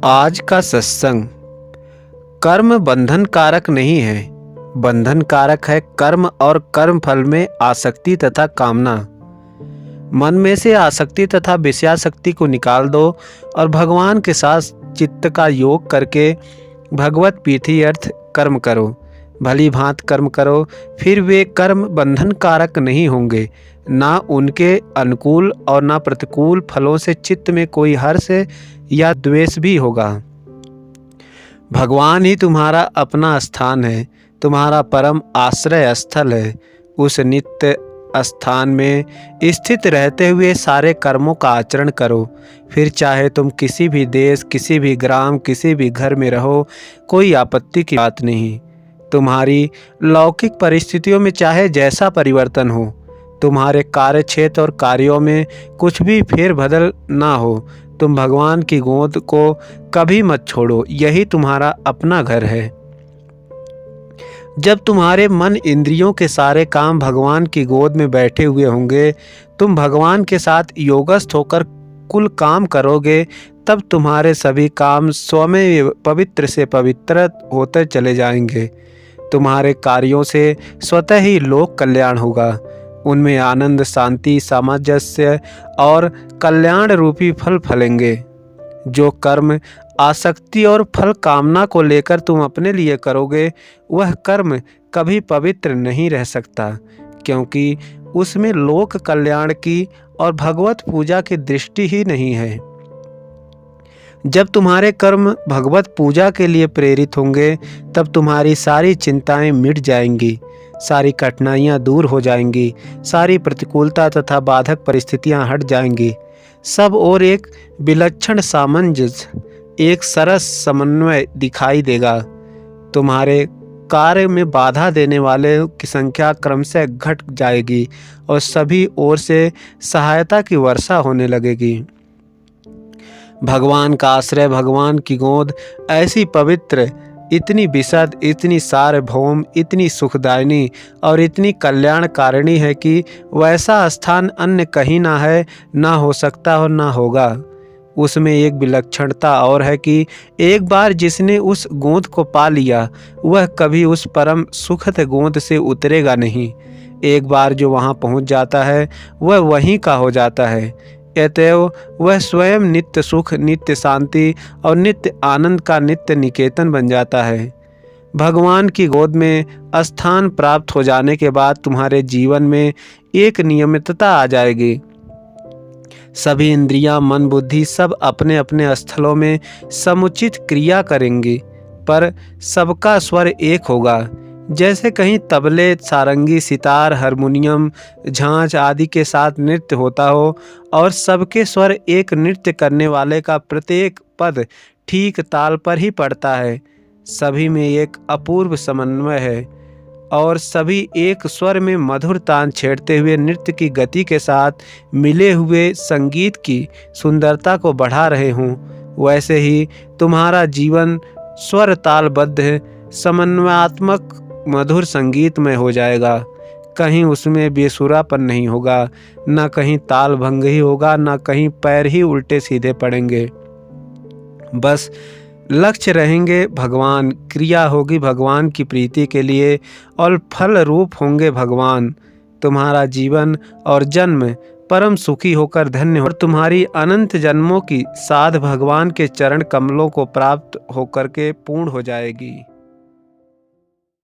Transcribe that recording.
आज का सत्संग। कर्म बंधन कारक नहीं है, बंधन कारक है कर्म और कर्म फल में आसक्ति तथा कामना। मन में से आसक्ति तथा विषयासक्ति को निकाल दो और भगवान के साथ चित्त का योग करके भगवत प्रीति अर्थ कर्म करो। भली भांत कर्म करो, फिर वे कर्म बंधन कारक नहीं होंगे। ना उनके अनुकूल और ना प्रतिकूल फलों से चित्त में कोई हर्ष या द्वेष भी होगा। भगवान ही तुम्हारा अपना स्थान है, तुम्हारा परम आश्रय स्थल है। उस नित्य स्थान में स्थित रहते हुए सारे कर्मों का आचरण करो। फिर चाहे तुम किसी भी देश, किसी भी ग्राम, किसी भी घर में रहो, कोई आपत्ति की बात नहीं। तुम्हारी लौकिक परिस्थितियों में चाहे जैसा परिवर्तन हो, तुम्हारे कार्य क्षेत्र और कार्यों में कुछ भी फेरबदल ना हो, तुम भगवान की गोद को कभी मत छोड़ो। यही तुम्हारा अपना घर है। जब तुम्हारे मन इंद्रियों के सारे काम भगवान की गोद में बैठे हुए होंगे, तुम भगवान के साथ योगस्थ होकर कुल काम करोगे, तब तुम्हारे सभी काम स्वयं पवित्र से पवित्र होते चले जाएंगे। तुम्हारे कार्यों से स्वतः ही लोक कल्याण होगा। उनमें आनंद, शांति, सामंजस्य और कल्याण रूपी फल फलेंगे। जो कर्म आसक्ति और फल कामना को लेकर तुम अपने लिए करोगे, वह कर्म कभी पवित्र नहीं रह सकता, क्योंकि उसमें लोक कल्याण की और भगवत पूजा की दृष्टि ही नहीं है। जब तुम्हारे कर्म भगवत पूजा के लिए प्रेरित होंगे, तब तुम्हारी सारी चिंताएं मिट जाएंगी, सारी कठिनाइयां दूर हो जाएंगी, सारी प्रतिकूलता तथा बाधक परिस्थितियां हट जाएंगी। सब और एक विलक्षण सामंजस्य, एक सरस समन्वय दिखाई देगा। तुम्हारे कार्य में बाधा देने वाले की संख्या क्रमशः घट जाएगी और सभी ओर से सहायता की वर्षा होने लगेगी। भगवान का आश्रय, भगवान की गोद ऐसी पवित्र, इतनी विशद, इतनी सार्वभौम, इतनी सुखदायिनी और इतनी कल्याणकारिणी है कि वैसा स्थान अन्य कहीं ना है, ना हो सकता और ना होगा। उसमें एक विलक्षणता और है कि एक बार जिसने उस गोद को पा लिया, वह कभी उस परम सुखद गोद से उतरेगा नहीं। एक बार जो वहाँ पहुँच जाता है, वह वहीं का हो जाता है। अतएव वह स्वयं नित्य सुख, नित्य शांति और नित्य आनंद का नित्य निकेतन बन जाता है। भगवान की गोद में स्थान प्राप्त हो जाने के बाद तुम्हारे जीवन में एक नियमितता आ जाएगी। सभी इंद्रियां, मन, बुद्धि सब अपने अपने स्थलों में समुचित क्रिया करेंगी, पर सबका स्वर एक होगा। जैसे कहीं तबले, सारंगी, सितार, हारमोनियम, झांझ आदि के साथ नृत्य होता हो और सबके स्वर एक नृत्य करने वाले का प्रत्येक पद ठीक ताल पर ही पड़ता है। सभी में एक अपूर्व समन्वय है और सभी एक स्वर में मधुर तान छेड़ते हुए नृत्य की गति के साथ मिले हुए संगीत की सुंदरता को बढ़ा रहे हों। वैसे ही तुम्हारा जीवन स्वर तालबद्ध, समन्वयात्मक, मधुर संगीत में हो जाएगा। कहीं उसमें बेसुरापन नहीं होगा, ना कहीं ताल भंग ही होगा, ना कहीं पैर ही उल्टे सीधे पड़ेंगे। बस लक्ष्य रहेंगे भगवान, क्रिया होगी भगवान की प्रीति के लिए और फल रूप होंगे भगवान। तुम्हारा जीवन और जन्म परम सुखी होकर धन्य हो और तुम्हारी अनंत जन्मों की साध भगवान के चरण कमलों को प्राप्त होकर के पूर्ण हो जाएगी।